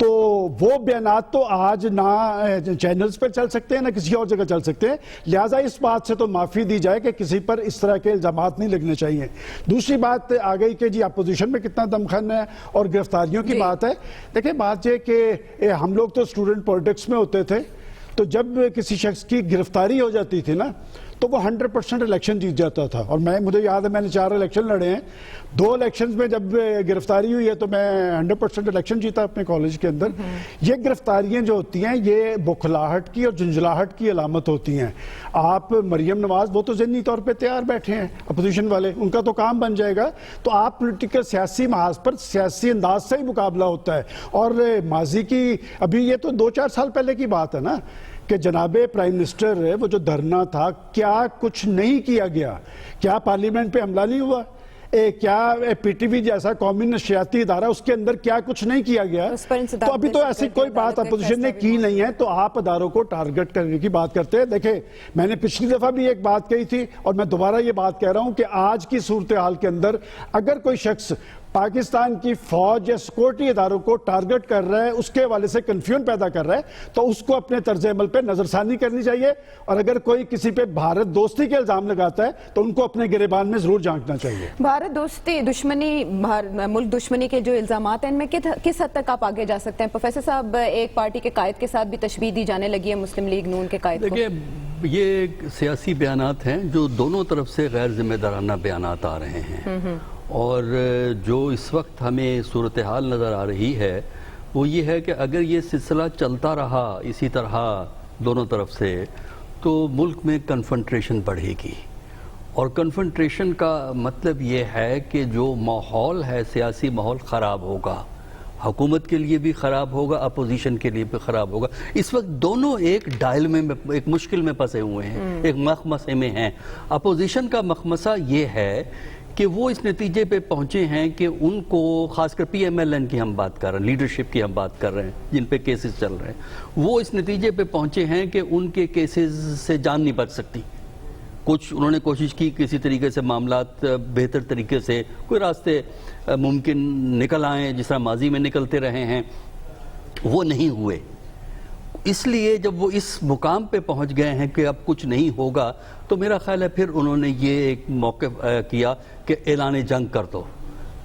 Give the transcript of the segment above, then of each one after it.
تو وہ بیانات تو آج نہ چینلز پر چل سکتے ہیں نہ کسی اور جگہ چل سکتے ہیں، لہٰذا اس بات سے تو معافی دی جائے کہ کسی پر اس طرح کے الزامات نہیں لگنے چاہیے۔ دوسری بات آ گئی کہ جی اپوزیشن میں کتنا دمخن ہے اور گرفتاریوں کی بات ہے۔ دیکھیں بات یہ کہ ہم لوگ تو اسٹوڈنٹ پولیٹکس میں ہوتے تھے، تو جب کسی شخص کی گرفتاری ہو جاتی تھی نا تو وہ 100% الیکشن جیت جاتا تھا، اور مجھے یاد ہے میں نے 4 الیکشن لڑے ہیں، 2 الیکشنز میں جب گرفتاری ہوئی ہے تو میں 100% الیکشن جیتا اپنے کالج کے اندر۔ یہ گرفتاریاں جو ہوتی ہیں یہ بخلاہٹ کی اور جنجلاہٹ کی علامت ہوتی ہیں۔ آپ مریم نواز وہ تو ذہنی طور پہ تیار بیٹھے ہیں اپوزیشن والے، ان کا تو کام بن جائے گا، تو آپ پولیٹیکل سیاسی محاذ پر سیاسی انداز سے ہی مقابلہ ہوتا ہے۔ اور ماضی کی ابھی یہ تو 2-4 سال پہلے کی بات ہے نا کہ جناب پرائم منسٹر وہ جو دھرنا تھا کیا کچھ نہیں کیا گیا؟ کیا پارلیمنٹ پہ حملہ نہیں ہوا؟ کیا پی ٹی وی جیسا قومی نشریاتی ادارہ اس کے اندر کیا کچھ نہیں کیا گیا؟ تو ابھی تو ایسی کوئی بات اپوزیشن نے کی نہیں ہے، تو آپ اداروں کو ٹارگٹ کرنے کی بات کرتے ہیں۔ دیکھیں میں نے پچھلی دفعہ بھی ایک بات کہی تھی اور میں دوبارہ یہ بات کہہ رہا ہوں کہ آج کی صورتحال کے اندر اگر کوئی شخص پاکستان کی فوج یا سیکورٹی اداروں کو ٹارگٹ کر رہا ہے، اس کے حوالے سے کنفیوژن پیدا کر رہا ہے، تو اس کو اپنے طرز عمل پہ نظر ثانی کرنی چاہیے، اور اگر کوئی کسی پہ بھارت دوستی کے الزام لگاتا ہے تو ان کو اپنے گریبان میں ضرور جھانکنا چاہیے۔ بھارت دوستی دشمنی ملک دشمنی کے جو الزامات ہیں ان میں کس حد تک آپ آگے جا سکتے ہیں؟ پروفیسر صاحب ایک پارٹی کے قائد کے ساتھ بھی تشبیہ دی جانے لگی ہے مسلم لیگ نون کے قائد کو۔ دیکھیں یہ سیاسی بیانات ہیں جو دونوں طرف سے غیر ذمہ دارانہ بیانات آ رہے ہیں، اور جو اس وقت ہمیں صورتحال نظر آ رہی ہے وہ یہ ہے کہ اگر یہ سلسلہ چلتا رہا اسی طرح دونوں طرف سے تو ملک میں کنفنٹریشن بڑھے گی، اور کنفنٹریشن کا مطلب یہ ہے کہ جو ماحول ہے سیاسی ماحول خراب ہوگا، حکومت کے لیے بھی خراب ہوگا، اپوزیشن کے لیے بھی خراب ہوگا۔ اس وقت دونوں ایک ڈائل میں ایک مشکل میں پھنسے ہوئے ہیں، ایک مخمسے میں ہیں۔ اپوزیشن کا مخمسہ یہ ہے کہ وہ اس نتیجے پہ پہنچے ہیں کہ ان کو، خاص کر پی ایم ایل این کی ہم بات کر رہے ہیں، لیڈرشپ کی ہم بات کر رہے ہیں جن پہ کیسز چل رہے ہیں، وہ اس نتیجے پہ پہنچے ہیں کہ ان کے کیسز سے جان نہیں بچ سکتی۔ کچھ انہوں نے کوشش کی کسی طریقے سے معاملات بہتر طریقے سے کوئی راستے ممکن نکل آئیں جس طرح ماضی میں نکلتے رہے ہیں، وہ نہیں ہوئے۔ اس لیے جب وہ اس مقام پہ پہنچ گئے ہیں کہ اب کچھ نہیں ہوگا تو میرا خیال ہے پھر انہوں نے یہ ایک موقف کیا کہ اعلان جنگ کر دو،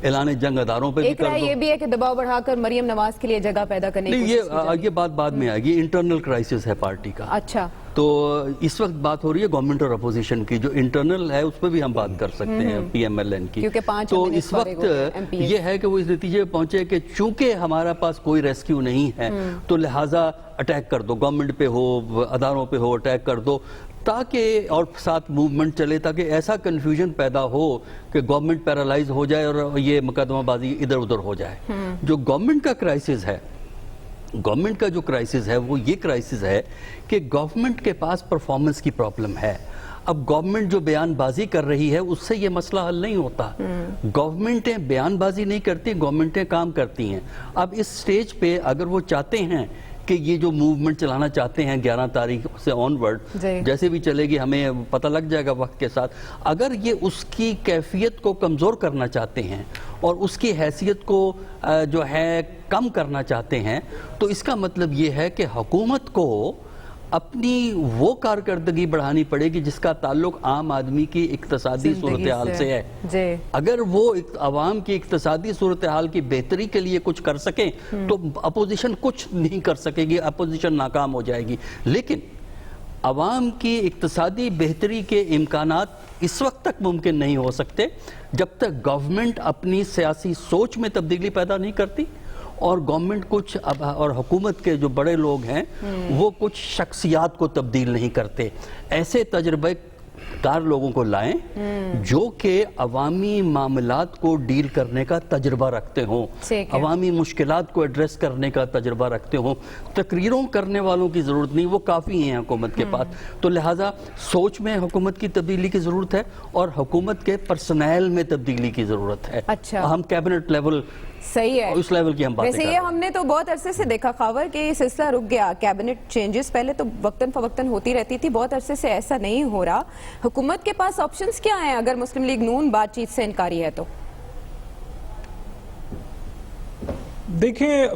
اعلان جنگ اداروں پہ بھی کر دو۔ ایک رائے یہ بھی ہے کہ دباؤ بڑھا کر مریم نواز کے لیے جگہ پیدا کرنے کی کوشش کی جائے۔ یہ بات بعد میں آئے گی، انٹرنل کرائسس ہے پارٹی کا۔ اچھا، تو اس وقت بات ہو رہی ہے گورنمنٹ اور اپوزیشن کی، جو انٹرنل ہے اس پہ بھی ہم بات کر سکتے ہیں پی ایم ایل این کی۔ کیونکہ 5 تو اس وقت یہ ہے کہ وہ اس نتیجے پہ پہنچے کہ چونکہ ہمارا پاس کوئی ریسکیو نہیں ہے تو لہٰذا اٹیک کر دو، گورنمنٹ پہ ہو، اداروں پہ ہو، اٹیک کر دو، تاکہ اور ساتھ موومنٹ چلے، تاکہ ایسا کنفیوژن پیدا ہو کہ گورنمنٹ پیرالائز ہو جائے اور یہ مقدمہ بازی ادھر ادھر ہو جائے۔ جو گورنمنٹ کا کرائسس ہے، گورنمنٹ کا جو کرائسس ہے وہ یہ کرائسس ہے کہ گورنمنٹ کے پاس پرفارمنس کی پرابلم ہے۔ اب گورنمنٹ جو بیان بازی کر رہی ہے اس سے یہ مسئلہ حل نہیں ہوتا۔ گورنمنٹیں بیان بازی نہیں کرتی، گورنمنٹیں کام کرتی ہیں۔ اب اس سٹیج پہ اگر وہ چاہتے ہیں کہ یہ جو موومنٹ چلانا چاہتے ہیں 11 تاریخ سے آن ورڈ جیسے بھی چلے گی، ہمیں پتہ لگ جائے گا وقت کے ساتھ، اگر یہ اس کی کیفیت کو کمزور کرنا چاہتے ہیں اور اس کی حیثیت کو جو ہے کم کرنا چاہتے ہیں تو اس کا مطلب یہ ہے کہ حکومت کو اپنی وہ کارکردگی بڑھانی پڑے گی جس کا تعلق عام آدمی کی اقتصادی صورتحال سے ہے۔ اگر وہ عوام کی اقتصادی صورتحال کی بہتری کے لیے کچھ کر سکیں تو اپوزیشن کچھ نہیں کر سکے گی، اپوزیشن ناکام ہو جائے گی۔ لیکن عوام کی اقتصادی بہتری کے امکانات اس وقت تک ممکن نہیں ہو سکتے جب تک گورنمنٹ اپنی سیاسی سوچ میں تبدیلی پیدا نہیں کرتی، اور گورنمنٹ کچھ اور حکومت کے جو بڑے لوگ ہیں وہ کچھ شخصیات کو تبدیل نہیں کرتے۔ ایسے تجربہ کار لوگوں کو لائیں جو کہ عوامی معاملات کو ڈیل کرنے کا تجربہ رکھتے ہوں، عوامی مشکلات کو ایڈریس کرنے کا تجربہ رکھتے ہوں۔ تقریروں کرنے والوں کی ضرورت نہیں، وہ کافی ہیں حکومت کے پاس۔ تو لہٰذا سوچ میں حکومت کی تبدیلی کی ضرورت ہے اور حکومت کے پرسنل میں تبدیلی کی ضرورت ہے۔ ہم کیبنٹ لیول صحیح ہے، اس لیول کی ہم باتیں کر رہے ہیں۔ ویسے یہ ہم نے تو بہت عرصے سے دیکھا خاور کہ یہ سلسلہ رک گیا، کیبنٹ چینجز پہلے تو وقتاً فوقتاً ہوتی رہتی تھی، بہت عرصے سے ایسا نہیں ہو رہا۔ حکومت کے پاس آپشنز کیا ہیں اگر مسلم لیگ نون بات چیت سے انکاری ہے تو؟ دیکھیں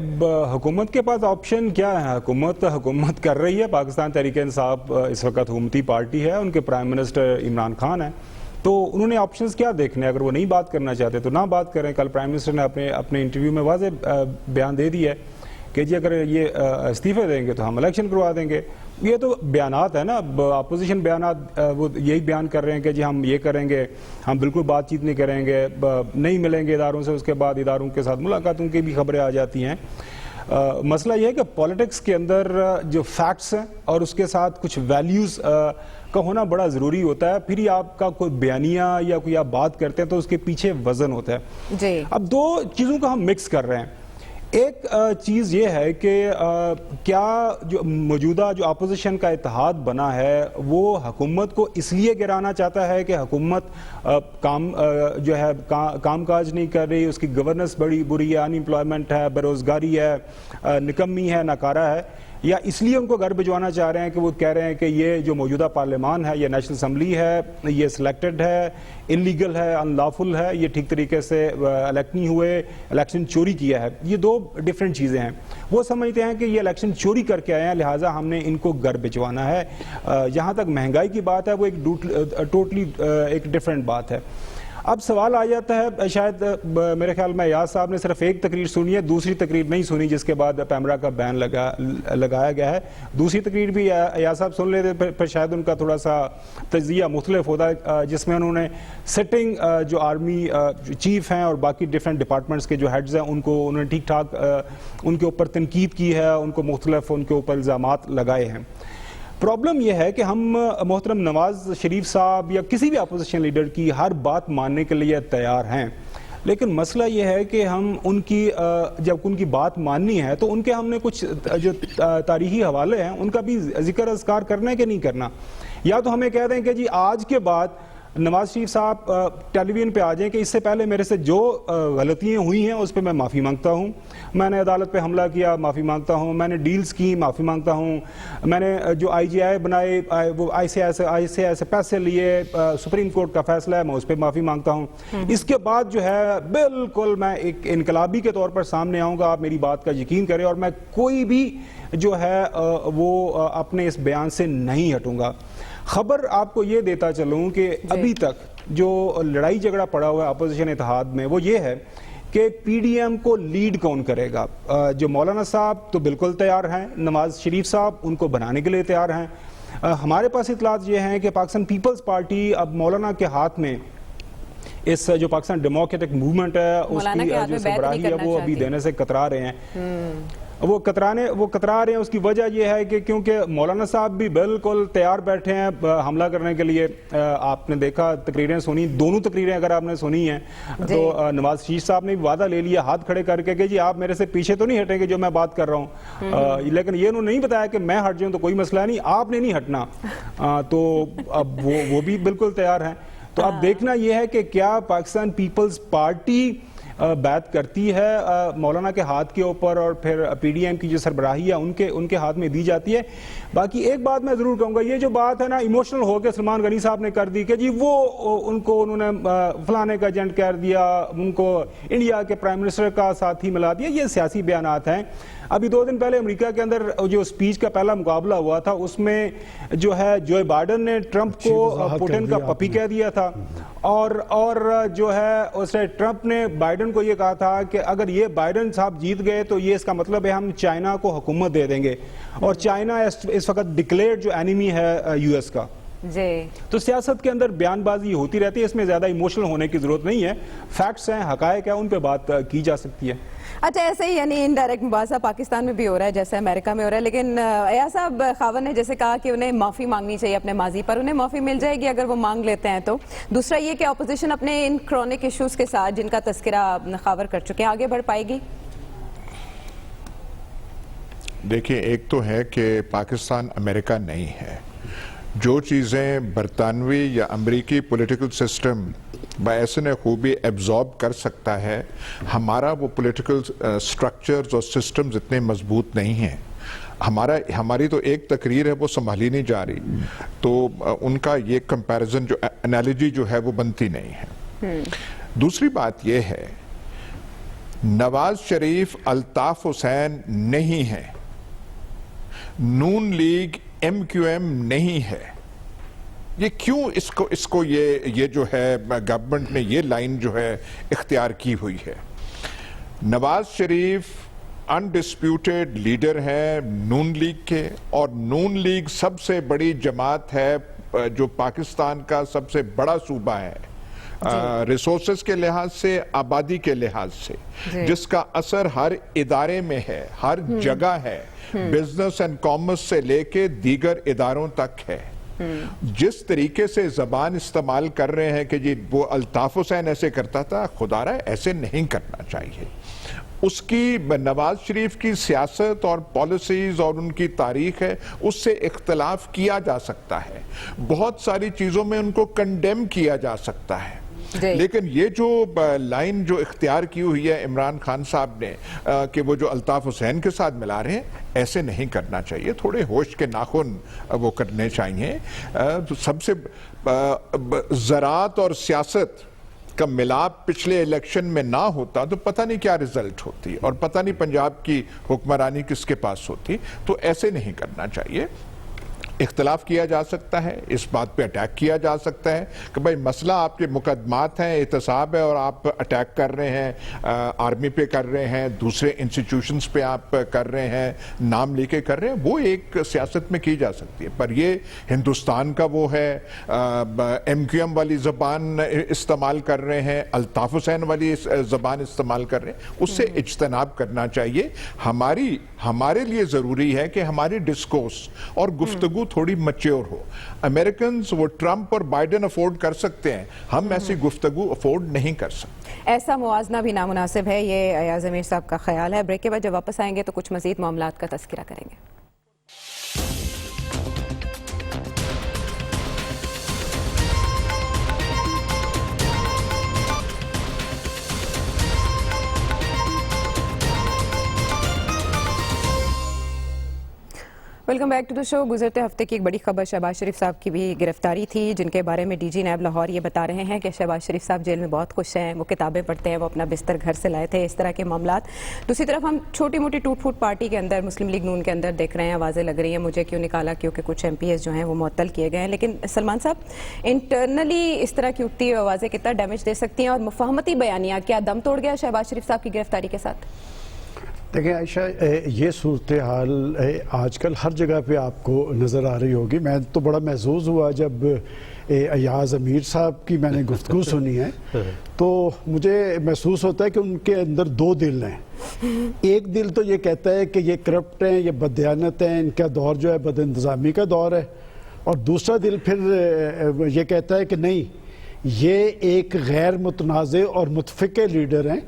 حکومت کے پاس آپشن کیا ہے. حکومت کر رہی ہے. پاکستان تحریک انصاف اس وقت حکومتی پارٹی ہے, ان کے پرائم منسٹر عمران خان ہیں, تو انہوں نے آپشنز کیا دیکھنے. اگر وہ نہیں بات کرنا چاہتے تو نہ بات کریں. کل پرائم منسٹر نے اپنے انٹرویو میں واضح بیان دے دیا ہے کہ جی اگر یہ استعفے دیں گے تو ہم الیکشن کروا دیں گے. یہ تو بیانات ہیں نا, اپوزیشن بیانات, وہ یہی بیان کر رہے ہیں کہ جی ہم یہ کریں گے, ہم بالکل بات چیت نہیں کریں گے, نہیں ملیں گے اداروں سے, اس کے بعد اداروں کے ساتھ ملاقاتوں کی بھی خبریں آ جاتی ہیں. مسئلہ یہ ہے کہ پولیٹکس کے اندر جو فیکٹس ہیں اور اس کے ساتھ کچھ ویلیوز کا ہونا بڑا ضروری ہوتا ہے. پھر ہی آپ کا کوئی بیانیہ یا کوئی آپ بات کرتے ہیں تو اس کے پیچھے وزن ہوتا ہے. جی اب دو چیزوں کا ہم مکس کر رہے ہیں. ایک چیز یہ ہے کہ کیا جو موجودہ جو اپوزیشن کا اتحاد بنا ہے وہ حکومت کو اس لیے گرانا چاہتا ہے کہ حکومت کام کاج نہیں کر رہی, اس کی گورننس بڑی بری ہے, ان امپلائمنٹ ہے, بے روزگاری ہے, نکمی ہے, ناکارہ ہے, یا اس لیے ان کو گھر بھجوانا چاہ رہے ہیں کہ وہ کہہ رہے ہیں کہ یہ جو موجودہ پارلیمان ہے, یہ نیشنل اسمبلی ہے, یہ سلیکٹڈ ہے, انلیگل ہے, ان لافل ہے, یہ ٹھیک طریقے سے الیکٹ نہیں ہوئے, الیکشن چوری کیا ہے. یہ دو ڈیفرنٹ چیزیں ہیں. وہ سمجھتے ہیں کہ یہ الیکشن چوری کر کے آئے ہیں, لہٰذا ہم نے ان کو گھر بھجوانا ہے. جہاں تک مہنگائی کی بات ہے وہ ایک ٹوٹلی ایک ڈیفرنٹ بات ہے. اب سوال آ جاتا ہے, شاید میرے خیال میں ایاز صاحب نے صرف ایک تقریر سنی ہے, دوسری تقریر نہیں سنی جس کے بعد پیمرا کا بین لگایا گیا ہے. دوسری تقریر بھی ایاز صاحب سن لیتے پھر شاید ان کا تھوڑا سا تجزیہ مختلف ہوتا ہے, جس میں انہوں نے سٹنگ جو آرمی چیف ہیں اور باقی ڈفرینٹ ڈپارٹمنٹس کے جو ہیڈز ہیں انہوں نے ٹھیک ٹھاک ان کے اوپر تنقید کی ہے, ان کو مختلف ان کے اوپر الزامات لگائے ہیں. پرابلم یہ ہے کہ ہم محترم نواز شریف صاحب یا کسی بھی اپوزیشن لیڈر کی ہر بات ماننے کے لیے تیار ہیں, لیکن مسئلہ یہ ہے کہ ہم جب ان کی بات ماننی ہے تو ان کے ہم نے کچھ جو تاریخی حوالے ہیں ان کا بھی ذکر اذکار کرنا ہے کہ نہیں کرنا. یا تو ہمیں کہہ دیں کہ جی آج کے بعد نواز شریف صاحب ٹیلی ویژن پہ آ جائیں کہ اس سے پہلے میرے سے جو غلطیاں ہوئی ہیں اس پہ میں معافی مانگتا ہوں, میں نے عدالت پہ حملہ کیا معافی مانگتا ہوں, میں نے ڈیلز کی معافی مانگتا ہوں, میں نے جو آئی جی آئی بنائے وہ آئی سے ایسے پیسے لیے, سپریم کورٹ کا فیصلہ ہے میں اس پہ معافی مانگتا ہوں. اس کے بعد جو ہے بالکل میں ایک انقلابی کے طور پر سامنے آؤں گا, آپ میری بات کا یقین کریں, اور میں کوئی بھی جو ہے وہ اپنے اس بیان سے نہیں ہٹوں گا. خبر آپ کو یہ دیتا چلوں کہ ابھی تک جو لڑائی جھگڑا پڑا ہوا ہے اپوزیشن اتحاد میں وہ یہ ہے کہ پی ڈی ایم کو لیڈ کون کرے گا. جو مولانا صاحب تو بالکل تیار ہیں, نواز شریف صاحب ان کو بنانے کے لیے تیار ہیں. ہمارے پاس اطلاعات یہ ہیں کہ پاکستان پیپلز پارٹی اب مولانا کے ہاتھ میں اس جو پاکستان ڈیموکریٹک موومنٹ ہے اس کی جو سربراہی ہے وہ ابھی دینے سے کترا رہے ہیں. وہ کترا رہے ہیں. اس کی وجہ یہ ہے کہ کیونکہ مولانا صاحب بھی بالکل تیار بیٹھے ہیں حملہ کرنے کے لیے. آپ نے دیکھا تقریریں سنی, دونوں تقریریں اگر آپ نے سنی ہیں تو نواز شریف صاحب نے بھی وعدہ لے لیا ہاتھ کھڑے کر کے کہ جی آپ میرے سے پیچھے تو نہیں ہٹیں گے جو میں بات کر رہا ہوں, لیکن یہ انہوں نے نہیں بتایا کہ میں ہٹ جاؤں تو کوئی مسئلہ نہیں, آپ نے نہیں ہٹنا. تو اب وہ بھی بالکل تیار ہیں. تو اب دیکھنا یہ ہے کہ کیا پاکستان پیپلز پارٹی بیعت کرتی ہے مولانا کے ہاتھ کے اوپر اور پھر پی ڈی ایم کی جو سربراہی ہے ان کے ہاتھ میں دی جاتی ہے. باقی ایک بات میں ضرور کہوں گا, یہ جو بات ہے نا ایموشنل ہو کے سلمان غنی صاحب نے کر دی کہ جی وہ انہوں نے فلانے کا ایجنٹ کر دیا, ان کو انڈیا کے پرائم منسٹر کا ساتھی ملا دیا, یہ سیاسی بیانات ہیں. ابھی 2 دن پہلے امریکہ کے اندر جو سپیچ کا پہلا مقابلہ ہوا تھا اس میں جو ہے جو بائیڈن نے ٹرمپ کو پوٹن کا پپی کہہ دیا تھا, اور جو ہے اس نے ٹرمپ نے بائیڈن کو یہ کہا تھا کہ اگر یہ بائیڈن صاحب جیت گئے تو یہ اس کا مطلب ہے ہم چائنا کو حکومت دے دیں گے, اور چائنا اس وقت ڈکلیئرڈ جو اینیمی ہے یو ایس کا. تو سیاست کے اندر بیان بازی ہوتی رہتی ہے, اس میں زیادہ ایموشنل ہونے کی ضرورت نہیں ہے. فیکٹس ہیں, حقائق ہیں, ان پہ بات کی جا سکتی ہے. اچھا, ایسے ہی یعنی انڈائریکٹ مباحثہ پاکستان میں بھی ہو رہا ہے جیسے امریکہ میں ہو رہا ہے, لیکن ایاز صاحب خاور نے جیسے کہا کہ انہیں معافی مانگنی چاہیے اپنے ماضی پر, انہیں معافی مل جائے گی اگر وہ مانگ لیتے ہیں تو. دوسرا یہ کہ اپوزیشن اپنے ان کرونک ایشوز کے ساتھ جن کا تذکرہ خاور کر چکے ہیں آگے بڑھ پائے گی. دیکھیں, ایک تو ہے کہ پاکستان امریکہ نہیں ہے. جو چیزیں برطانوی یا امریکی پولیٹیکل سسٹم باعثن خوبی ایبزارب کر سکتا ہے, ہمارا وہ پولیٹیکل سٹرکچرز اور سسٹمز اتنے مضبوط نہیں ہیں. ہماری تو ایک تقریر ہے وہ سنبھالی نہیں جا رہی, تو ان کا یہ کمپیریزن جو انالوجی جو ہے وہ بنتی نہیں ہے. دوسری بات یہ ہے نواز شریف الطاف حسین نہیں ہے, نون لیگ ایم کیو ایم نہیں ہے. یہ کیوں اس کو یہ جو ہے گورنمنٹ نے یہ لائن جو ہے اختیار کی ہوئی ہے؟ نواز شریف انڈسپیوٹڈ لیڈر ہے نون لیگ کے, اور نون لیگ سب سے بڑی جماعت ہے جو پاکستان کا سب سے بڑا صوبہ ہے ریسورسز کے لحاظ سے, آبادی کے لحاظ سے, جس کا اثر ہر ادارے میں ہے, ہر جگہ ہے, بزنس اینڈ کامرس سے لے کے دیگر اداروں تک ہے. جس طریقے سے زبان استعمال کر رہے ہیں کہ جی وہ الطاف حسین ایسے کرتا تھا, خدا رہا ایسے نہیں کرنا چاہیے. اس کی نواز شریف کی سیاست اور پالیسیز اور ان کی تاریخ ہے, اس سے اختلاف کیا جا سکتا ہے, بہت ساری چیزوں میں ان کو کنڈیم کیا جا سکتا ہے, لیکن یہ جو لائن جو اختیار کی ہوئی ہے عمران خان صاحب نے کہ وہ جو الطاف حسین کے ساتھ ملا رہے ہیں, ایسے نہیں کرنا چاہیے. تھوڑے ہوش کے ناخن وہ کرنے چاہیے. سب سے زراعت اور سیاست کا ملاپ پچھلے الیکشن میں نہ ہوتا تو پتہ نہیں کیا رزلٹ ہوتی, اور پتہ نہیں پنجاب کی حکمرانی کس کے پاس ہوتی. تو ایسے نہیں کرنا چاہیے. اختلاف کیا جا سکتا ہے, اس بات پہ اٹیک کیا جا سکتا ہے کہ بھائی مسئلہ آپ کے مقدمات ہیں, احتساب ہے, اور آپ اٹیک کر رہے ہیں, آرمی پہ کر رہے ہیں, دوسرے انسٹیٹیوشنز پہ آپ کر رہے ہیں, نام لے کے کر رہے ہیں, وہ ایک سیاست میں کی جا سکتی ہے. پر یہ ہندوستان کا وہ ہے, ایم کیو ایم والی زبان استعمال کر رہے ہیں, الطاف حسین والی زبان استعمال کر رہے ہیں, اس سے اجتناب کرنا چاہیے. ہمارے لیے ضروری ہے کہ ہماری ڈسکورس اور گفتگو تھوڑی میچور ہو. امریکنز وہ ٹرمپ اور بائیڈن افورڈ کر سکتے ہیں, ہم ایسی گفتگو افورڈ نہیں کر سکتے. ایسا موازنہ بھی نامناسب ہے, یہ ایاز امیر صاحب کا خیال ہے. بریک کے بعد جب واپس آئیں گے تو کچھ مزید معاملات کا تذکرہ کریں گے. ویلکم بیک ٹو دا شو. گزرتے ہفتے کی ایک بڑی خبر شہباز شریف صاحب کی بھی گرفتاری تھی, جن کے بارے میں ڈی جی نیب لاہور یہ بتا رہے ہیں کہ شہباز شریف صاحب جیل میں بہت خوش ہیں, وہ کتابیں پڑھتے ہیں, وہ اپنا بستر گھر سے لائے تھے, اس طرح کے معاملات. دوسری طرف ہم چھوٹی موٹی ٹوٹ پھوٹ پارٹی کے اندر, مسلم لیگ نون کے اندر دیکھ رہے ہیں, آوازیں لگ رہی ہیں مجھے کیوں نکالا, کیونکہ کچھ ایم پی ایس جو ہیں وہ معطل کیے گئے ہیں. لیکن سلمان صاحب, انٹرنلی اس طرح کی اٹھتی ہوئی آوازیں کتنا ڈیمیج دے سکتی ہیں, اور مفاہمتی بیانیہ کیا دم توڑ گیا شہباز شریف صاحب کی گرفتاری کے ساتھ؟ دیکھیں عائشہ, یہ صورتحال آج کل ہر جگہ پہ آپ کو نظر آ رہی ہوگی. میں تو بڑا محظوظ ہوا جب ایاز امیر صاحب کی میں نے گفتگو سنی ہے, تو مجھے محسوس ہوتا ہے کہ ان کے اندر دو دل ہیں. ایک دل تو یہ کہتا ہے کہ یہ کرپٹ ہیں, یہ بددیانت ہیں, ان کا دور جو ہے بد انتظامی کا دور ہے, اور دوسرا دل پھر یہ کہتا ہے کہ نہیں, یہ ایک غیر متنازع اور متفقہ لیڈر ہیں,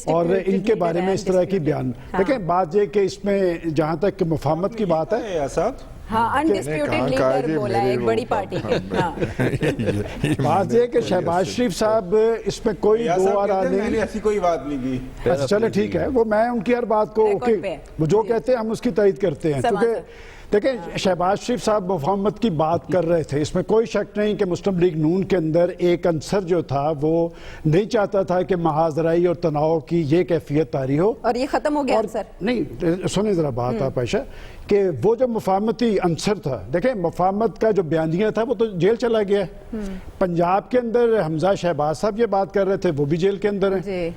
اور ان کے بارے میں اس طرح کی بیان. دیکھیں بات یہ کہ اس میں جہاں تک کہ مفاہمت کی بات ہے, ہاں انڈسپیوٹڈ لیڈر بولا ہے ایک بڑی پارٹی کے. بات یہ کہ شہباز شریف صاحب اس میں کوئی دو آرا نہیں, ایسی کوئی بات نہیں کی. چلے ٹھیک ہے, وہ میں ان کی ہر بات کو وہ جو کہتے ہیں ہم اس کی تائید کرتے ہیں. کیونکہ دیکھیں شہباز شریف صاحب مفاہمت کی بات کر رہے تھے, اس میں کوئی شک نہیں کہ مسلم لیگ نون کے اندر ایک عنصر جو تھا وہ نہیں چاہتا تھا کہ محاذرائی اور تناؤ کی یہ کیفیت طاری ہو, اور یہ ختم ہو گیا عنصر. نہیں سنیں ذرا بات آپ عائشہ, کہ وہ جو مفاہمتی عنصر تھا, دیکھیں مفاہمت کا جو بیانیہ تھا وہ تو جیل چلا گیا ہے. پنجاب کے اندر حمزہ شہباز صاحب یہ بات کر رہے تھے, وہ بھی جیل کے اندر ہیں.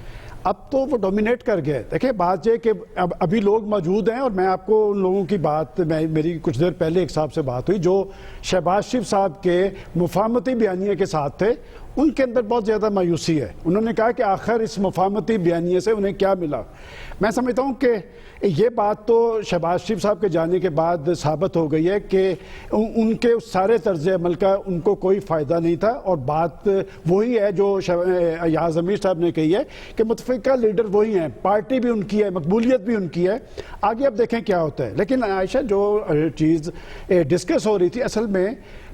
اب تو وہ ڈومینیٹ کر گئے. دیکھیں بات یہ کہ ابھی لوگ موجود ہیں, اور میں آپ کو ان لوگوں کی بات, میری کچھ دیر پہلے ایک صاحب سے بات ہوئی جو شہباز شریف صاحب کے مفاہمتی بیانیے کے ساتھ تھے, ان کے اندر بہت زیادہ مایوسی ہے. انہوں نے کہا کہ آخر اس مفاہمتی بیانیے سے انہیں کیا ملا. میں سمجھتا ہوں کہ یہ بات تو شہباز شریف صاحب کے جانے کے بعد ثابت ہو گئی ہے کہ ان کے سارے طرز عمل کا ان کو کوئی فائدہ نہیں تھا, اور بات وہی ہے جو ایاز امیر صاحب نے کہی ہے کہ متفقہ لیڈر وہی ہیں, پارٹی بھی ان کی ہے, مقبولیت بھی ان کی ہے. آگے اب دیکھیں کیا ہوتا ہے. لیکن عائشہ جو چیز ڈسکس ہو رہی تھی, اصل میں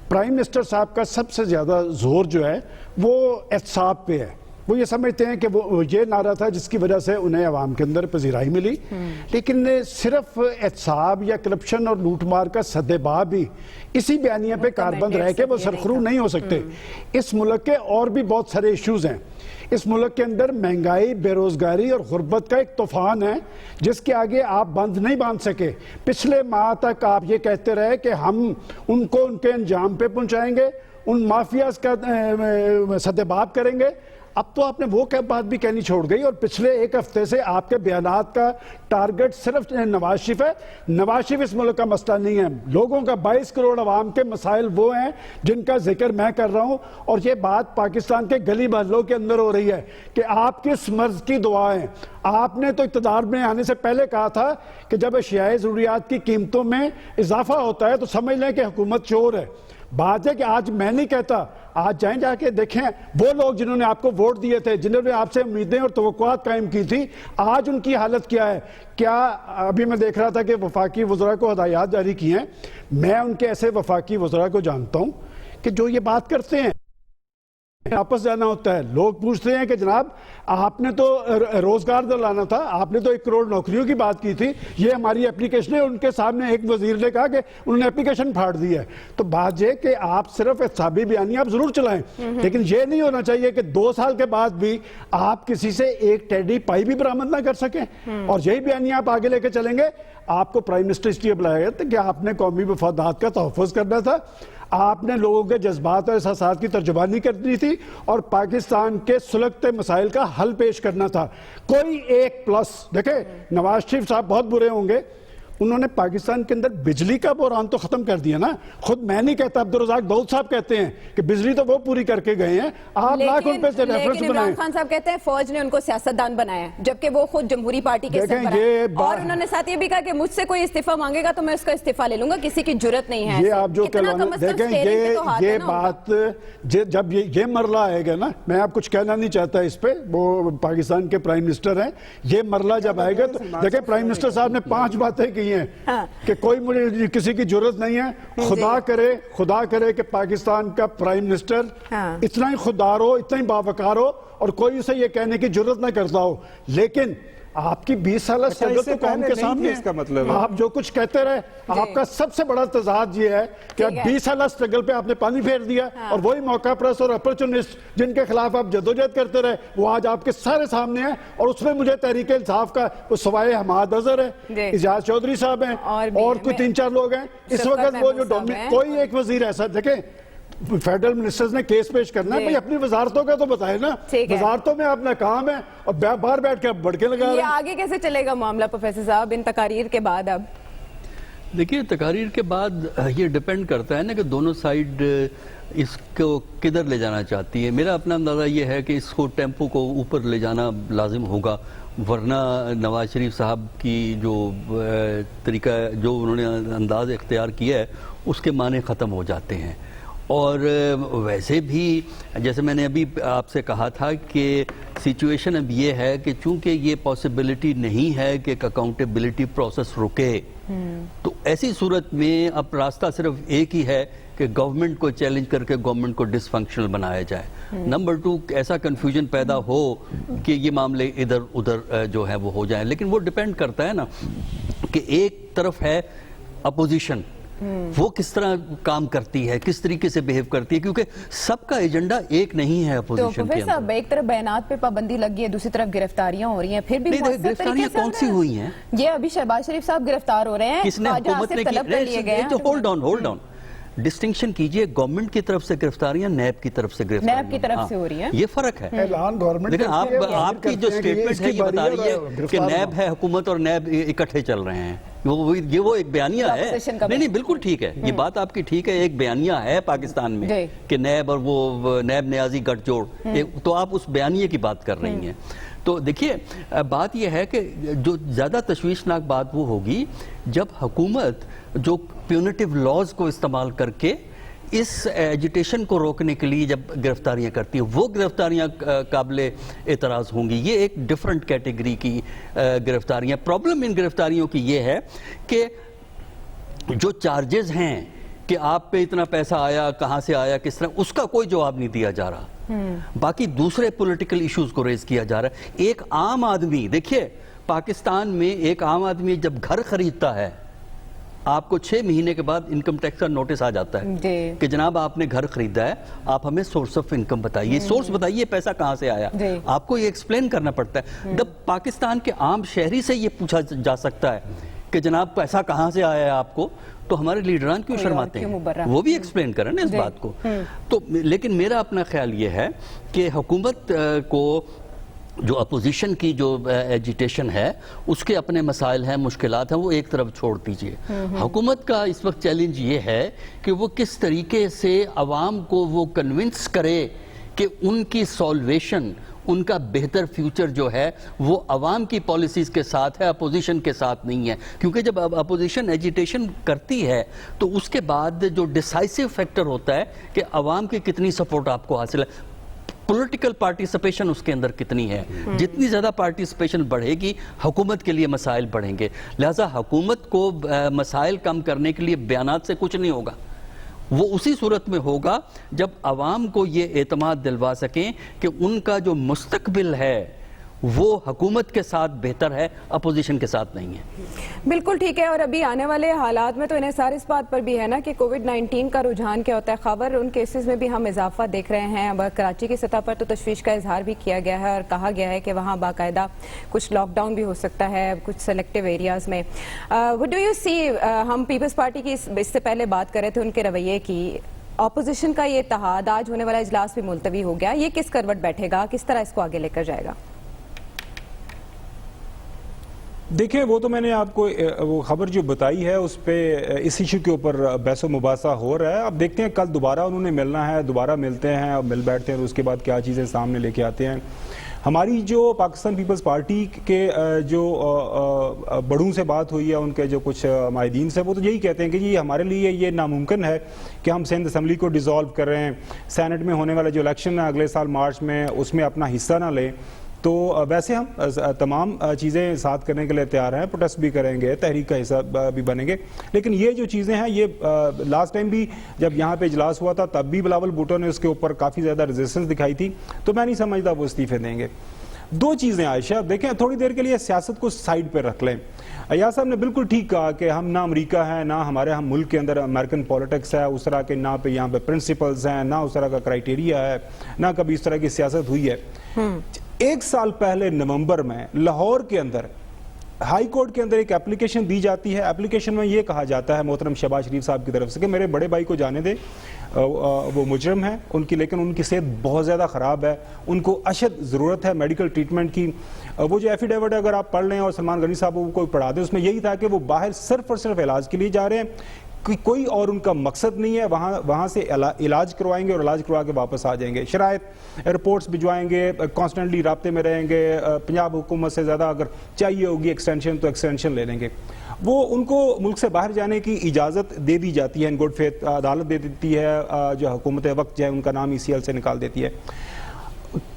پرائم منسٹر صاحب کا سب سے زیادہ زور جو ہے وہ احتساب پہ ہے. وہ یہ سمجھتے ہیں کہ وہ یہ نعرہ تھا جس کی وجہ سے انہیں عوام کے اندر پذیرائی ملی، لیکن صرف احتساب یا کرپشن اور لوٹ مار کا سدباب بھی اسی بیانیہ پہ کاربند رہ کے وہ سرخرو نہیں ہو سکتے۔ اس ملک کے اور بھی بہت سارے ایشوز ہیں۔ اس ملک کے اندر مہنگائی، بے روزگاری اور غربت کا ایک طوفان ہے جس کے آگے آپ بند نہیں باندھ سکے۔ پچھلے ماہ تک آپ یہ کہتے رہے کہ ہم ان کو ان کے انجام پہ پہنچائیں گے، ان مافیاز کا سدباب کریں گے۔ اب تو آپ نے وہ بات بھی کہنی چھوڑ گئی، اور پچھلے ایک ہفتے سے آپ کے بیانات کا ٹارگٹ صرف نواز شریف ہے۔ نواز شریف اس ملک کا مسئلہ نہیں ہے، لوگوں کا 22 کروڑ عوام کے مسائل وہ ہیں جن کا ذکر میں کر رہا ہوں، اور یہ بات پاکستان کے گلی محلوں کے اندر ہو رہی ہے کہ آپ کس مرض کی دعائیں۔ آپ نے تو اقتدار میں آنے سے پہلے کہا تھا کہ جب اشیاء ضروریات کی قیمتوں میں اضافہ ہوتا ہے تو سمجھ لیں کہ حکومت چور ہے۔ بات ہے کہ آج میں نہیں کہتا، آج جائیں جا کے دیکھیں وہ لوگ جنہوں نے آپ کو ووٹ دیے تھے، جنہوں نے آپ سے امیدیں اور توقعات قائم کی تھی، آج ان کی حالت کیا ہے۔ کیا ابھی میں دیکھ رہا تھا کہ وفاقی وزراء کو ہدایات جاری کی ہیں، میں ان کے ایسے وفاقی وزراء کو جانتا ہوں کہ جو یہ بات کرتے ہیں واپس جانا ہوتا ہے۔ لوگ پوچھتے ہیں کہ جناب آپ نے تو روزگار دلانا تھا، آپ نے تو 1 کروڑ نوکریوں کی بات کی تھی، یہ ہماری اپلیکیشن ہے۔ ان کے سامنے ایک وزیر نے کہا کہ انہوں نے اپلیکیشن پھاڑ دی ہے۔ تو بات یہ کہ آپ صرف احتسابی بیانیہ آپ ضرور چلائیں، لیکن یہ نہیں ہونا چاہیے کہ 2 سال کے بعد بھی آپ کسی سے ایک ٹیڈی پائی بھی برآمد نہ کر سکیں، اور یہی بیانیہ آپ آگے لے کے چلیں گے۔ آپ کو پرائم منسٹر اس لیے بلایا گیا تھا کہ آپ نے قومی مفادات کا تحفظ کرنا تھا، آپ نے لوگوں کے جذبات اور احساسات کی ترجمانی کرنی تھی، اور پاکستان کے سلگتے مسائل کا حل پیش کرنا تھا۔ کوئی ایک پلس دیکھیں، نواز شریف صاحب بہت برے ہوں گے، انہوں نے پاکستان کے اندر بجلی کا بحران تو ختم کر دیا نا۔ خود میں نہیں کہتا، عبدالرزاق داؤد صاحب کہتے ہیں کہ بجلی تو وہ پوری کر کے گئے ہیں، آپ لاکھ ان پہ سے ریفرنس لیکن بنائیں۔ عمران خان صاحب کہتے ہیں فوج نے ان کو سیاستدان بنایا ہے، جبکہ وہ خود جمہوری پارٹی کے سربراہ ہیں، اور انہوں نے ساتھ یہ بھی کہا کہ مجھ سے کوئی استعفیٰ مانگے گا تو میں اس کا استعفیٰ لے لوں گا، کسی کی جرت نہیں ہے۔ یہ آپ جو دیکھیں یہ بات جب یہ مرلہ آئے گا نا، میں آپ کچھ کہنا نہیں چاہتا اس پہ، وہ پاکستان کے پرائم منسٹر ہیں، یہ مرلہ جب آئے گا تو دیکھیں پرائم منسٹر صاحب نے 5 باتیں کی ہیں کہ کوئی مجھے کسی کی ضرورت نہیں ہے۔ خدا کرے کہ پاکستان کا پرائم منسٹر اتنا ہی خوددار ہو، اتنا ہی باوقار ہو، اور کوئی اسے یہ کہنے کی ضرورت نہ کرتا ہو۔ لیکن آپ کی 20 سالہ سٹرگل تو قوم کے سامنے ہے، آپ جو کچھ کہتے رہے، آپ کا سب سے بڑا تضاد یہ ہے کہ 20 سالہ سٹرگل پہ آپ نے پانی پھیر دیا، اور وہی موقع پرست اور اپرچونسٹ جن کے خلاف آپ جدوجہد کرتے رہے وہ آج آپ کے سارے سامنے ہیں۔ اور اس میں مجھے تحریک انصاف کا وہ سوائے حماد اظہر ہے، اعجاز چودھری صاحب ہیں، اور کوئی 3-4 لوگ ہیں اس وقت وہ جو کوئی ایک وزیر ایسا دیکھیں فیڈرل منسٹرز نے کیس پیش کرنا ہے، بھئی اپنی وزارتوں کا تو بتائے نا، وزارتوں میں آپ ناکام ہیں اور باہر بیٹھ کے بڑکے لگا رہے ہیں۔ یہ آگے کیسے چلے گا معاملہ پروفیسر صاحب ان تقاریر کے بعد؟ اب دیکھیے تقاریر کے بعد یہ ڈیپینڈ کرتا ہے نا کہ دونوں سائیڈ اس کو کدھر لے جانا چاہتی ہے۔ میرا اپنا اندازہ یہ ہے کہ اس کو ٹیمپو کو اوپر لے جانا لازم ہوگا، ورنہ نواز شریف صاحب کی جو طریقہ جو انہوں نے انداز اختیار کیا ہے اس کے معنی ختم ہو جاتے ہیں۔ اور ویسے بھی جیسے میں نے ابھی آپ سے کہا تھا کہ سچویشن اب یہ ہے کہ چونکہ یہ پاسبلٹی نہیں ہے کہ ایک اکاؤنٹیبلٹی پروسیس رکے، تو ایسی صورت میں اب راستہ صرف ایک ہی ہے کہ گورنمنٹ کو چیلنج کر کے گورنمنٹ کو ڈس فنکشنل بنایا جائے۔ نمبر 2 ایسا کنفیوژن پیدا ہو کہ یہ معاملے ادھر ادھر جو ہے وہ ہو جائیں، لیکن وہ ڈیپینڈ کرتا ہے نا کہ ایک طرف ہے اپوزیشن، وہ کس طرح کام کرتی ہے، کس طریقے سے بیہیو کرتی ہے، کیونکہ سب کا ایجنڈا ایک نہیں ہے اپوزیشن کے پروفیسر صاحب ایک طرف بیانات پہ پابندی لگی ہے، دوسری طرف گرفتاریاں ہو رہی ہیں، پھر بھی گرفتاریاں کون سی ہوئی ہیں؟ یہ ابھی شہباز شریف صاحب گرفتار ہو رہے ہیں، کس نے حکومت نے کی؟ ہولڈ ڈاؤن ڈسٹنکشن کیجئے، گورنمنٹ کی طرف سے گرفتاریاں، نیب کی طرف سے گرفتاریاں، نیب کی طرف سے ہو رہی ہیں، یہ فرق ہے۔ اعلان گورنمنٹ لیکن آپ کی جو سٹیٹمنٹ ہے یہ بتا رہی ہے کہ نیب ہے حکومت اور نیب اکٹھے چل رہے ہیں، یہ وہ ایک بیانیہ ہے۔ نہیں بالکل ٹھیک ہے، یہ بات آپ کی ٹھیک ہے، ایک بیانیہ ہے پاکستان میں کہ نیب اور وہ نیب نیازی گٹھ جوڑ، تو آپ اس بیانیے کی بات کر رہی ہیں۔ تو دیکھیے بات یہ ہے کہ جو زیادہ تشویشناک بات وہ ہوگی جب حکومت جو پیونیٹیو لاز کو استعمال کر کے اس ایجیٹیشن کو روکنے کے لیے جب گرفتاریاں کرتی ہے، وہ گرفتاریاں قابل اعتراض ہوں گی۔ یہ ایک ڈیفرنٹ کیٹیگری کی گرفتاریاں۔ پرابلم ان گرفتاریوں کی یہ ہے کہ جو چارجز ہیں کہ آپ پہ اتنا پیسہ آیا، کہاں سے آیا، کس طرح، اس کا کوئی جواب نہیں دیا جا رہا۔ باقی دوسرے پولیٹیکل ایشوز کو ریز کیا جا رہا ہے. ایک عام آدمی, دیکھیے پاکستان میں ایک عام آدمی جب گھر خریدتا ہے آپ کو 6 مہینے کے بعد انکم ٹیکس کا نوٹس آ جاتا ہے کہ جناب آپ نے گھر خریدا ہے, آپ ہمیں سورس آف انکم بتائیے, سورس بتائیے پیسہ کہاں سے آیا. آپ کو یہ ایکسپلین کرنا پڑتا ہے. جب پاکستان کے عام شہری سے یہ پوچھا جا سکتا ہے کہ جناب پیسہ کہاں سے آیا ہے آپ کو, تو ہمارے لیڈران کیوں شرماتے ہیں؟ وہ بھی ایکسپلین کریں نا اس بات کو. تو لیکن میرا اپنا خیال یہ ہے کہ حکومت کو جو اپوزیشن کی جو ایجیٹیشن ہے اس کے اپنے مسائل ہیں, مشکلات ہیں, وہ ایک طرف چھوڑ دیجئے. حکومت کا اس وقت چیلنج یہ ہے کہ وہ کس طریقے سے عوام کو وہ کنونس کرے کہ ان کی سالویشن, ان کا بہتر فیوچر جو ہے وہ عوام کی پالیسیز کے ساتھ ہے, اپوزیشن کے ساتھ نہیں ہے. کیونکہ جب اپوزیشن ایجیٹیشن کرتی ہے تو اس کے بعد جو ڈیسائسو فیکٹر ہوتا ہے کہ عوام کی کتنی سپورٹ آپ کو حاصل ہے, پولیٹیکل پارٹیسپیشن اس کے اندر کتنی ہے. جتنی زیادہ پارٹیسپیشن بڑھے گی حکومت کے لیے مسائل بڑھیں گے. لہٰذا حکومت کو مسائل کم کرنے کے لیے بیانات سے کچھ نہیں ہوگا. وہ اسی صورت میں ہوگا جب عوام کو یہ اعتماد دلوا سکیں کہ ان کا جو مستقبل ہے وہ حکومت کے ساتھ بہتر ہے, اپوزیشن کے ساتھ نہیں ہے. بالکل ٹھیک ہے. اور ابھی آنے والے حالات میں تو انحصار اس بات پر بھی ہے نا کہ کووڈ-19 کا رجحان کیا ہوتا ہے. خبر ان کیسز میں بھی ہم اضافہ دیکھ رہے ہیں. اب کراچی کی سطح پر تو تشویش کا اظہار بھی کیا گیا ہے اور کہا گیا ہے کہ وہاں باقاعدہ کچھ لاک ڈاؤن بھی ہو سکتا ہے کچھ سلیکٹیو ایریاز میں. وٹ ڈو یو سی, ہم پیپلز پارٹی کی اس سے پہلے بات کر رہے تھے ان کے رویے کی, اپوزیشن کا یہ اتحاد, آج ہونے والا اجلاس بھی ملتوی ہو گیا, یہ کس کروٹ بیٹھے گا, کس طرح اس کو آگے لے کر جائے گا؟ دیکھیں وہ تو میں نے آپ کو وہ خبر جو بتائی ہے اس پہ اس ایشو کے اوپر بحث و مباحثہ ہو رہا ہے. اب دیکھتے ہیں کل دوبارہ انہوں نے ملنا ہے, دوبارہ ملتے ہیں اور مل بیٹھتے ہیں, اور اس کے بعد کیا چیزیں سامنے لے کے آتے ہیں. ہماری جو پاکستان پیپلز پارٹی کے جو بڑوں سے بات ہوئی ہے, ان کے جو کچھ معاہدین سے, وہ تو یہی کہتے ہیں کہ جی ہمارے لیے یہ ناممکن ہے کہ ہم سندھ اسمبلی کو ڈیزالو کریں, سینٹ میں ہونے والا جو الیکشن ہے اگلے سال مارچ میں اس میں اپنا حصہ نہ لیں. تو ویسے ہم تمام چیزیں ساتھ کرنے کے لیے تیار ہیں, پروٹیسٹ بھی کریں گے, تحریک کا حصہ بھی بنیں گے. لیکن یہ جو چیزیں ہیں یہ لاسٹ ٹائم بھی جب یہاں پہ اجلاس ہوا تھا تب بھی بلاول بھٹو نے اس کے اوپر کافی زیادہ ریزسٹنس دکھائی تھی. تو میں نہیں سمجھتا وہ استعفے دیں گے. 2 چیزیں عائشہ, دیکھیں تھوڑی دیر کے لیے سیاست کو سائیڈ پہ رکھ لیں. ایاز صاحب نے بالکل ٹھیک کہا کہ ہم نہ امریکہ ہیں, نہ ہمارے ہم ملک کے اندر امریکن پولیٹکس ہے اس طرح کے, نہ پہ یہاں پہ پرنسپلز ہیں, نہ اس طرح کا کرائیٹیریا ہے, نہ کبھی اس طرح کی سیاست ہوئی ہے. 1 سال پہلے نومبر میں لاہور کے اندر ہائی کورٹ کے اندر ایک اپلیکیشن دی جاتی ہے. اپلیکیشن میں یہ کہا جاتا ہے محترم شہباز شریف صاحب کی طرف سے کہ میرے بڑے بھائی کو جانے دیں, وہ مجرم ہیں ان کی, لیکن ان کی صحت بہت زیادہ خراب ہے, ان کو اشد ضرورت ہے میڈیکل ٹریٹمنٹ کی. وہ جو ایفیڈیوٹ اگر آپ پڑھ لیں اور سلمان غنی صاحب کو پڑھا دیں, اس میں یہی تھا کہ وہ باہر صرف اور صرف علاج کے لیے جا رہے ہیں, کوئی اور ان کا مقصد نہیں ہے. وہاں سے علاج کروائیں گے اور علاج کروا کے واپس آ جائیں گے. شرائط رپورٹس بھجوائیں گے, کانسٹنٹلی رابطے میں رہیں گے, پنجاب حکومت سے زیادہ اگر چاہیے ہوگی ایکسٹینشن تو ایکسٹینشن لے لیں گے. وہ ان کو ملک سے باہر جانے کی اجازت دے دی جاتی ہے, ان گڈ فیتھ عدالت دے دیتی ہے, جو حکومت وقت جو ہے ان کا نام ECL سے نکال دیتی ہے.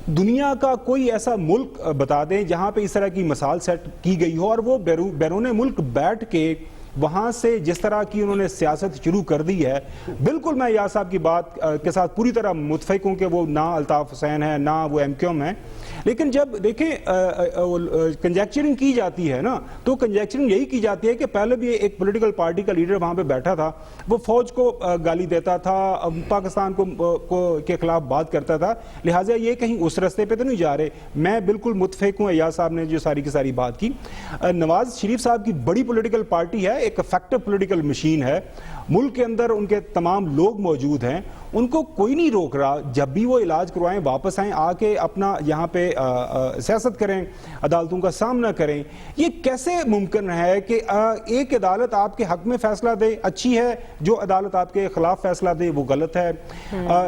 دنیا کا کوئی ایسا ملک بتا دیں جہاں پہ اس طرح کی مثال سیٹ کی گئی ہو اور وہ بیرون ملک بیٹھ کے وہاں سے جس طرح کی انہوں نے سیاست شروع کر دی ہے. بالکل میں ایاز صاحب کی بات کے ساتھ پوری طرح متفق ہوں کہ وہ نہ الطاف حسین ہیں نہ وہ MQM ہیں, لیکن جب دیکھیں کنجیکچرنگ کی جاتی ہے نا, تو کنجیکچرنگ یہی کی جاتی ہے کہ پہلے بھی ایک پولیٹیکل پارٹی کا لیڈر وہاں پہ بیٹھا تھا, وہ فوج کو گالی دیتا تھا, پاکستان کو کے خلاف بات کرتا تھا, لہٰذا یہ کہیں اس رستے پہ تو نہیں جا رہے. میں بالکل متفق ہوں ایاز صاحب نے جو ساری کی ساری بات کی. نواز شریف صاحب کی بڑی پولیٹیکل پارٹی ہے, ایک افیکٹو پولیٹیکل مشین ہے, ملک کے اندر ان کے تمام لوگ موجود ہیں, ان کو کوئی نہیں روک رہا. جب بھی وہ علاج کروائیں واپس آئیں, آ کے اپنا یہاں پہ سیاست کریں, عدالتوں کا سامنا کریں. یہ کیسے ممکن ہے کہ ایک عدالت آپ کے حق میں فیصلہ دے اچھی ہے, جو عدالت آپ کے خلاف فیصلہ دے وہ غلط ہے.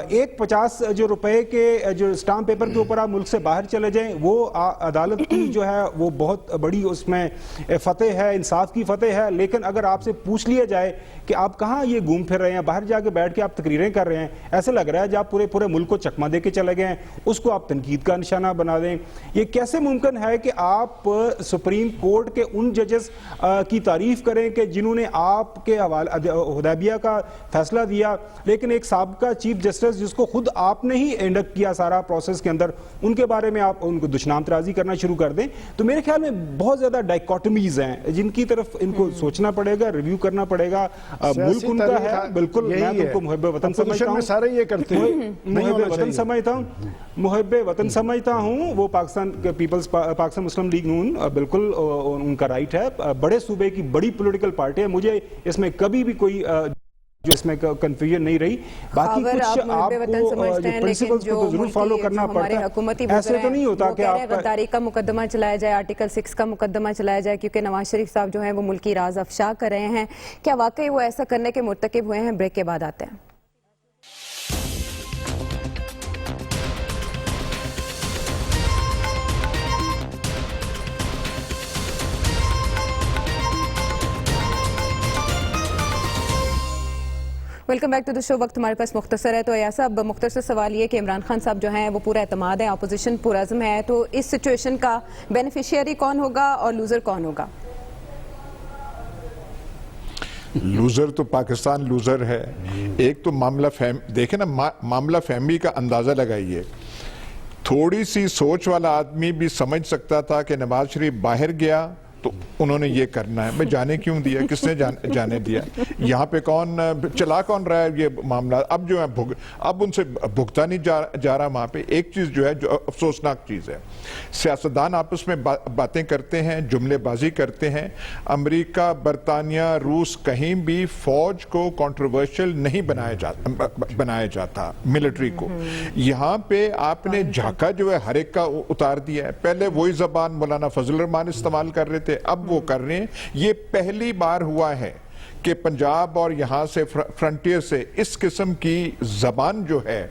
ایک 50 جو روپے کے جو اسٹامپ پیپر کے اوپر آپ ملک سے باہر چلے جائیں, وہ عدالت کی جو ہے وہ بہت بڑی اس میں فتح ہے, انصاف کی فتح ہے, لیکن اگر آپ سے پوچھ لیا جائے کہ آپ کہاں یہ گھوم پھر رہے ہیں, باہر جا کے بیٹھ کے آپ تقریریں کر رہے ہیں, ایسے لگ رہا ہے جب آپ پورے ملک کو چکما دے کے چلے گئے ہیں, اس کو آپ تنقید کا نشانہ بنا دیں. یہ کیسے ممکن ہے کہ آپ سپریم کورٹ کے ان ججز کی تعریف کریں کہ جنہوں نے آپ کے حدیبیہ کا فیصلہ دیا, لیکن ایک سابقہ چیف جسٹس جس کو خود آپ نے ہی انڈکٹ کیا سارا پروسیس کے اندر, ان کے بارے میں آپ ان کو دشنام ترازی کرنا شروع کر دیں. تو میرے خیال میں بہت زیادہ ڈائیکاٹمیز ہیں جن کی طرف ان کو سوچنا پڑے گا, ریویو کرنا پڑے گا. ملک ان کا ہے, بالکل میں ان کو محب وطن سمجھتا ہوں, سارے یہ کرتے ہیں, محب وطن سمجھتا ہوں. وہ پاکستان پیپلز پاکستان مسلم لیگ نون بالکل ان کا رائٹ ہے, بڑے صوبے کی بڑی پولیٹیکل پارٹی ہے, مجھے اس میں کبھی بھی کوئی جو اس میں کنفیوژن نہیں رہی. باقی کچھ آپ کو پرنسپلز کو ضرور فالو کرنا پڑتا ہے. ایسے تو نہیں ہوتا کہ آپ غداری کا مقدمہ چلایا جائے, آرٹیکل 6 کا مقدمہ چلایا جائے کیونکہ نواز شریف صاحب جو ہیں وہ ملکی راز افشا کر رہے ہیں. کیا واقعی وہ ایسا کرنے کے مرتکب ہوئے ہیں؟ بریک کے بعد آتے ہیں. ویلکم بیک ٹو دا شو. وقت ہمارے پاس مختصر ہے, تو ایسا صاحب مختصر سوال یہ کہ عمران خان صاحب جو ہیں وہ پورا اعتماد ہے, اپوزیشن پرعزم ہے, تو اس سچویشن کا بینیفیشیری کون ہوگا اور لوزر کون ہوگا؟ لوزر تو پاکستان لوزر ہے. ایک تو معاملہ دیکھیں نا, معاملہ فہمی کا اندازہ لگائیے. تھوڑی سی سوچ والا آدمی بھی سمجھ سکتا تھا کہ نواز شریف باہر گیا تو انہوں نے یہ کرنا ہے. میں جانے کیوں دیا, کس نے جانے دیا؟ یہاں پہ کون چلا کون رہا ہے یہ معاملہ؟ اب جو ہے اب ان سے بھگتا نہیں جا رہا وہاں پہ. ایک چیز جو ہے جو افسوسناک چیز ہے, سیاستدان آپس میں باتیں کرتے ہیں, جملے بازی کرتے ہیں. امریکہ, برطانیہ, روس کہیں بھی فوج کو کنٹروورشل نہیں بنایا جاتا ملٹری کو. یہاں پہ آپ نے جھاکا جو ہے ہر ایک کا اتار دیا ہے. پہلے وہی زبان مولانا فضل الرحمان استعمال کر رہے تھے, اب وہ کر رہے ہیں. یہ پہلی بار ہوا ہے کہ پنجاب اور یہاں سے فرنٹیئر سے اس قسم کی زبان جو ہے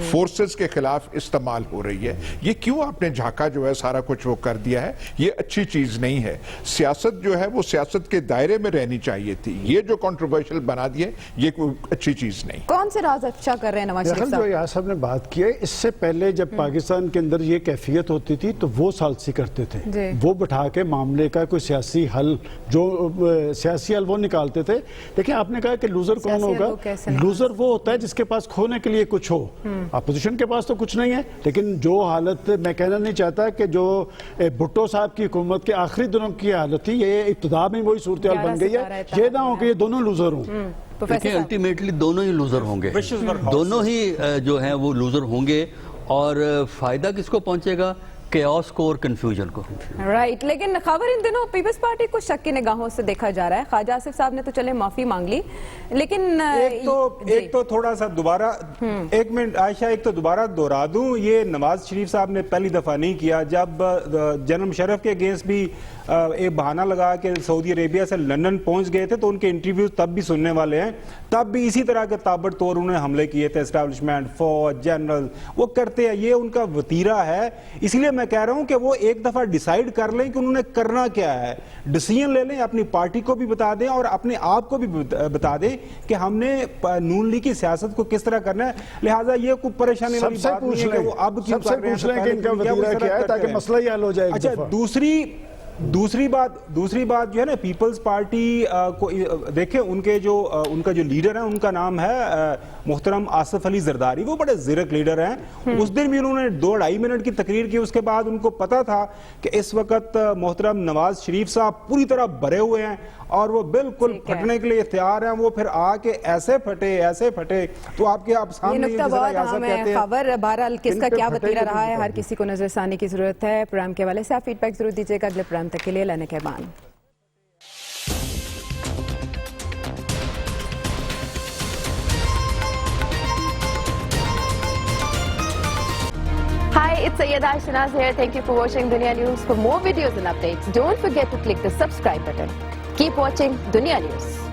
فورسز کے خلاف استعمال ہو رہی ہے. یہ کیوں آپ نے جھاکا جو ہے سارا کچھ وہ کر دیا ہے؟ یہ اچھی چیز نہیں ہے. سیاست جو ہے وہ سیاست کے دائرے میں رہنی چاہیے تھی. یہ جو کنٹروورشل بنا دیے یہ کوئی اچھی چیز نہیں. کون سے راز افشا کر رہے ہیں نواز شریف صاحب؟ جو یاسر صاحب نے بات کی ہے, اس سے پہلے جب پاکستان کے اندر یہ کیفیت ہوتی تھی تو وہ سالسی کرتے تھے, وہ بٹھا کے معاملے کا کوئی سیاسی حل وہ نکالتے تھے. دیکھیں آپ نے کہا کہ لوزر کون ہوگا. لوزر وہ ہوتا ہے جس کے پاس کھونے کے لیے کچھ ہو. اپوزیشن کے پاس تو کچھ نہیں ہے, لیکن جو حالت میں کہنا نہیں چاہتا کہ جو بھٹو صاحب کی حکومت کے آخری دنوں کی حالت تھی, یہ ابتدا میں وہی صورتحال بن گئی ہے. یہ نہ ہو کہ یہ دونوں لوزر ہوں. الٹیمیٹلی دونوں ہی لوزر ہوں گے, دونوں ہی جو ہیں وہ لوزر ہوں گے. اور فائدہ کس کو پہنچے گا؟ کیوس کو اور کنفیوژن کو. رائٹ. لیکن خبر ان دنوں پیپلز پارٹی کو شک کی نگاہوں سے دیکھا جا رہا ہے. خواجہ آصف صاحب نے تو چلے معافی مانگ لی, لیکن ایک تو تھوڑا سا دوبارہ, ایک منٹ عائشہ, ایک تو دوبارہ دہرا دوں, یہ نواز شریف صاحب نے پہلی دفعہ نہیں کیا. جب جنرل مشرف کے اگینسٹ بھی ایک بہانہ لگا کہ سعودی عربیہ سے لندن پہنچ گئے تھے, تو ان کے انٹرویوز تب بھی سننے والے ہیں, تب بھی اسی طرح کے تابڑ توڑ انہوں نے حملے کیے تھے. اسٹیبلشمنٹ, فوج, جنرل وہ کرتے ہیں, یہ ان کا وتیرہ ہے. اسی لیے میں کہہ رہا ہوں کہ وہ ایک دفعہ ڈیسائیڈ کر لیں کہ انہوں نے کرنا کیا ہے, ڈیسیژن لے لیں, اپنی پارٹی کو بھی بتا دیں اور اپنے آپ کو بھی بتا دیں کہ ہم نے نون لیگ کی سیاست کو کس طرح کرنا ہے. لہٰذا یہ کوئی پریشانی والی بات نہیں ہے کہ وہ اب کیوں کر رہے ہیں, تاکہ مسئلہ ہی حل ہو جائے. اچھا, دوسری بات جو ہے نا, پیپلز پارٹی کو دیکھیں, ان کا جو لیڈر ہے ان کا نام ہے محترم آصف علی زرداری. وہ بڑے زرک لیڈر ہیں. اس دن بھی انہوں نے 2-2.5 منٹ کی تقریر کی. اس کے بعد ان کو پتا تھا کہ اس وقت محترم نواز شریف صاحب پوری طرح بھرے ہوئے ہیں اور وہ بالکل پھٹنے کے لیے تیار ہیں. وہ پھر آ کے ایسے پھٹے تو آپ سامنے یہ نقطہ بہت اہم ہے. خبر بہرحال کس کا کیا وتیرہ رہا ہے, ہر کسی کو نظر ثانی کی ضرورت ہے. پروگرام کے حوالے سے آپ فیڈ بیک ضرور دیجیے گا. اگلے پروگرام تک کے لیے لینے کے بعد. Hi, it's Sayyeda Shanaz here. Thank you for watching Dunia News. For more videos and updates, don't forget to click the subscribe button. Keep watching Dunia News.